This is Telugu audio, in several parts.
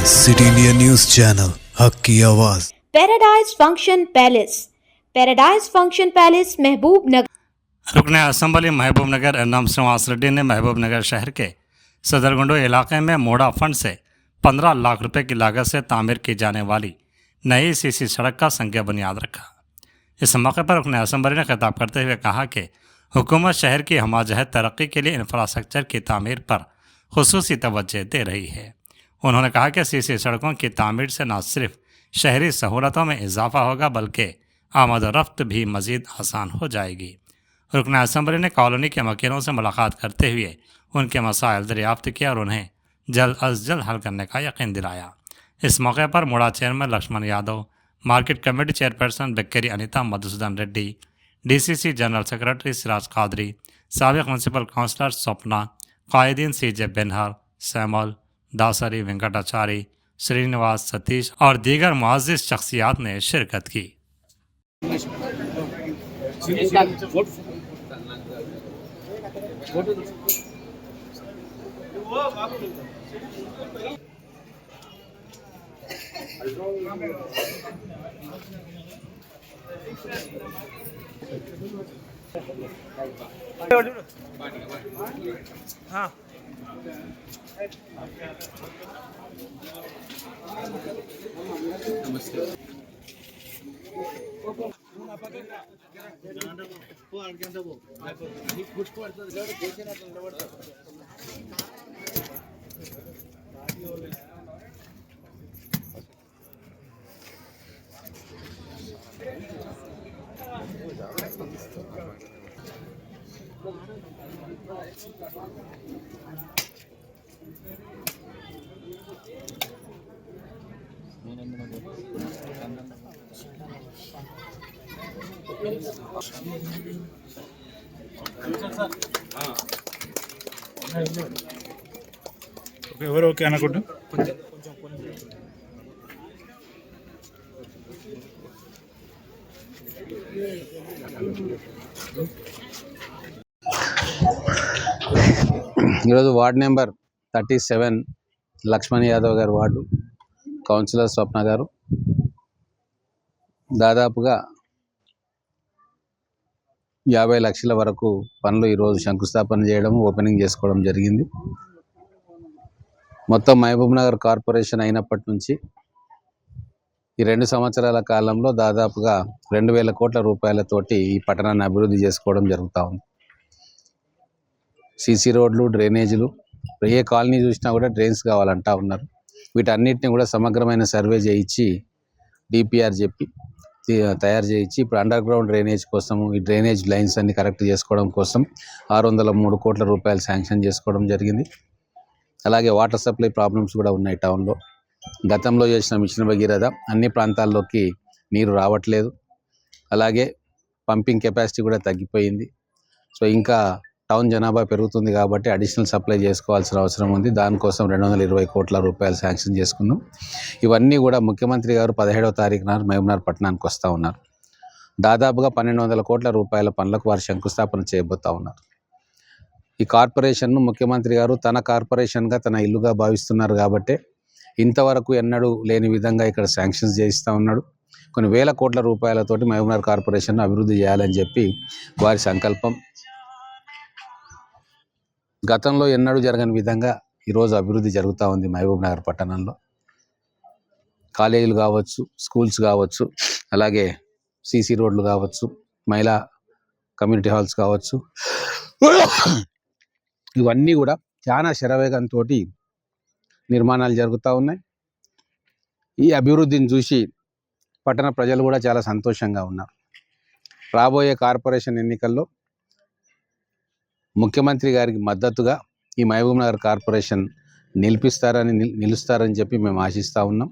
सिटी इंडिया न्यूज चैनल हक की आवाज। Paradise function palace. Paradise function palace महबूब नगर। रुकन असम्बली महबूब नगर एनएम श्रीनिवास रेड्डी ने महबूब नगर शहर के सदरगुंडो इलाके में मोड़ा फंड से 15 लाख रुपए की लागत से तामीर की जाने वाली नई सीसी सड़क का संज्ञा बुनियाद रखा। इस मौके पर रुकन असम्बली ने खिताब करते हुए कहा कि हुकूमत शहर की हमाजहत तरक्की के लिए इंफ्रास्ट्रक्चर की तामीर पर खुसूसी तवज्जो दे रही है। उन्होंने कहा कि सीसी सड़कों की तामीर से न सिर्फ शहरी सहूलतों में इजाफा होगा बल्कि आमद व रफ्त भी मज़ीद आसान हो जाएगी। रुकन असम्बली ने कॉलोनी के मकीनों से मुलाकात करते हुए उनके मसाइल दरियाफ्त किया और उन्हें जल्द अज जल्द हल करने का यकीन दिलाया। इस मौके पर MUDA chairman Laxman Yadav, market committee chairperson Bekkeri Anitha Madhusudhan Reddy, DCC general secretary Siraj Khadri, साबिक म्यूनसिपल काउंसलर स्वप्ना, कायदीन CJ Benhur, Samuel, Dasari, Venkatachari, Srinivas, Satish और दीगर मुअज़्ज़िज़ शख्सियात ने शिरकत की। हाँ ఎవరు ఓకే అనుకుంటా ఈరోజు వార్డ్ నెంబర్ 37 లక్ష్మణ్ యాదవ్ గారు వార్డు కౌన్సిలర్ స్వప్న గారు దాదాపుగా 50 లక్షల వరకు పనులు ఈరోజు శంకుస్థాపన చేయడం, ఓపెనింగ్ చేసుకోవడం జరిగింది. మొత్తం మహబూబ్ నగర్ కార్పొరేషన్ అయినప్పటి నుంచి ఈ 2 సంవత్సరాల కాలంలో దాదాపుగా 2000 కోట్ల రూపాయలతోటి ఈ పట్టణాన్ని అభివృద్ధి చేసుకోవడం జరుగుతూ ఉంది. సీసీ రోడ్లు, డ్రైనేజీలు, ఏ కాలనీ చూసినా కూడా డ్రైన్స్ కావాలంటా ఉన్నారు. వీటన్నిటిని కూడా సమగ్రమైన సర్వే చేయించి డిపిఆర్ చెప్పి తయారు చేయించి ఇప్పుడు అండర్ గ్రౌండ్ డ్రైనేజ్ కోసం ఈ డ్రైనేజ్ లైన్స్ అన్ని కరెక్ట్ చేసుకోవడం కోసం 603 కోట్ల రూపాయలు శాంక్షన్ చేసుకోవడం జరిగింది. అలాగే వాటర్ సప్లై ప్రాబ్లమ్స్ కూడా ఉన్నాయి టౌన్లో. గతంలో చేసిన మిషన్ భగీరథ అన్ని ప్రాంతాల్లోకి నీరు రావట్లేదు. అలాగే పంపింగ్ కెపాసిటీ కూడా తగ్గిపోయింది. సో ఇంకా టౌన్ జనాభా పెరుగుతుంది కాబట్టి అడిషనల్ సప్లై చేసుకోవాల్సిన అవసరం ఉంది. దానికోసం 220 కోట్ల రూపాయలు శాంక్షన్ చేసుకున్నాం. ఇవన్నీ కూడా ముఖ్యమంత్రి గారు 17వ తారీఖు నాడు మహబూబ్నగర్ పట్టణానికి వస్తూ ఉన్నారు. దాదాపుగా 1200 కోట్ల రూపాయల పనులకు వారు శంకుస్థాపన చేయబోతూ ఉన్నారు. ఈ కార్పొరేషన్ను ముఖ్యమంత్రి గారు తన కార్పొరేషన్గా, తన ఇల్లుగా భావిస్తున్నారు కాబట్టి ఇంతవరకు ఎన్నడూ లేని విధంగా ఇక్కడ శాంక్షన్స్ చేయిస్తూ ఉన్నాడు. కొన్ని వేల కోట్ల రూపాయలతోటి మహబూబ్నగర్ కార్పొరేషన్ను అభివృద్ధి చేయాలని చెప్పి వారి సంకల్పం. గతంలో ఎన్నడూ జరగని విధంగా ఈరోజు అభివృద్ధి జరుగుతూ ఉంది మహబూబ్ నగర్ పట్టణంలో. కాలేజీలు కావచ్చు, స్కూల్స్ కావచ్చు, అలాగే సీసీ రోడ్లు కావచ్చు, మహిళా కమ్యూనిటీ హాల్స్ కావచ్చు, ఇవన్నీ కూడా చాలా శరవేగంతో నిర్మాణాలు జరుగుతూ ఉన్నాయి. ఈ అభివృద్ధిని చూసి పట్టణ ప్రజలు కూడా చాలా సంతోషంగా ఉన్నారు. రాబోయే కార్పొరేషన్ ఎన్నికల్లో ముఖ్యమంత్రి గారికి మద్దతుగా ఈ మహబూబ్ నగర్ కార్పొరేషన్ నిలుస్తారని చెప్పి మేము ఆశిస్తూ ఉన్నాం.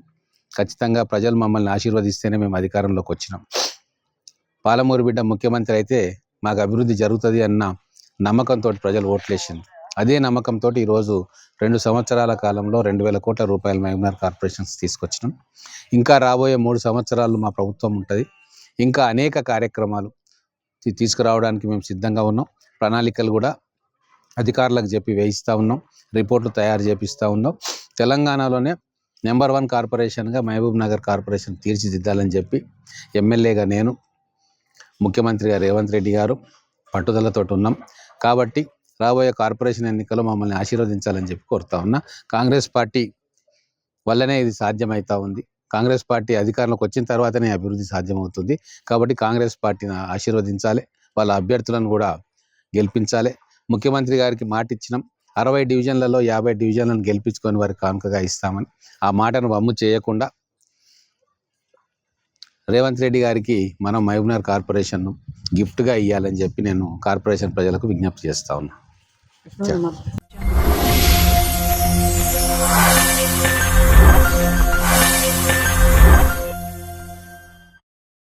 ఖచ్చితంగా ప్రజలు మమ్మల్ని ఆశీర్వదిస్తేనే మేము అధికారంలోకి వచ్చినాం. పాలమూరు బిడ్డ ముఖ్యమంత్రి అయితే మాకు అభివృద్ధి జరుగుతుంది అన్న నమ్మకంతో ప్రజలు ఓట్లేసింది. అదే నమ్మకంతో ఈరోజు 2 సంవత్సరాల కాలంలో 2000 కోట్ల రూపాయలు మహబూబ్ నగర్ కార్పొరేషన్స్ తీసుకొచ్చినాం. ఇంకా రాబోయే 3 సంవత్సరాలు మా ప్రభుత్వం ఉంటుంది. ఇంకా అనేక కార్యక్రమాలు తీసుకురావడానికి మేము సిద్ధంగా ఉన్నాం. ప్రణాళికలు కూడా అధికారులకు చెప్పి వేయిస్తూ ఉన్నాం. రిపోర్ట్లు తయారు చేపిస్తూ ఉన్నాం. తెలంగాణలోనే నెంబర్ 1 కార్పొరేషన్గా మహబూబ్ నగర్ కార్పొరేషన్ తీర్చిదిద్దాలని చెప్పి ఎమ్మెల్యేగా నేను, ముఖ్యమంత్రిగా రేవంత్ రెడ్డి గారు పట్టుదలతో ఉన్నాం. కాబట్టి రాబోయే కార్పొరేషన్ ఎన్నికల్లో మమ్మల్ని ఆశీర్వదించాలని చెప్పి కోరుతా ఉన్నా. కాంగ్రెస్ పార్టీ వల్లనే ఇది సాధ్యమవుతా ఉంది. కాంగ్రెస్ పార్టీ అధికారంలోకి వచ్చిన తర్వాతనే అభివృద్ధి సాధ్యమవుతుంది. కాబట్టి కాంగ్రెస్ పార్టీని ఆశీర్వదించాలి, వాళ్ళ అభ్యర్థులను కూడా గెలిపించాలి. ముఖ్యమంత్రి గారికి మాట ఇచ్చినాం, 60 డివిజన్లలో 50 డివిజన్లను గెలిపించుకొని వారికి కానుకగా ఇస్తామని. ఆ మాటను వమ్ము చేయకుండా రేవంత్ రెడ్డి గారికి మనం మహబూబ్నగర్ కార్పొరేషన్ను గిఫ్ట్గా ఇవ్వాలని చెప్పి నేను కార్పొరేషన్ ప్రజలకు విజ్ఞప్తి చేస్తా ఉన్నా.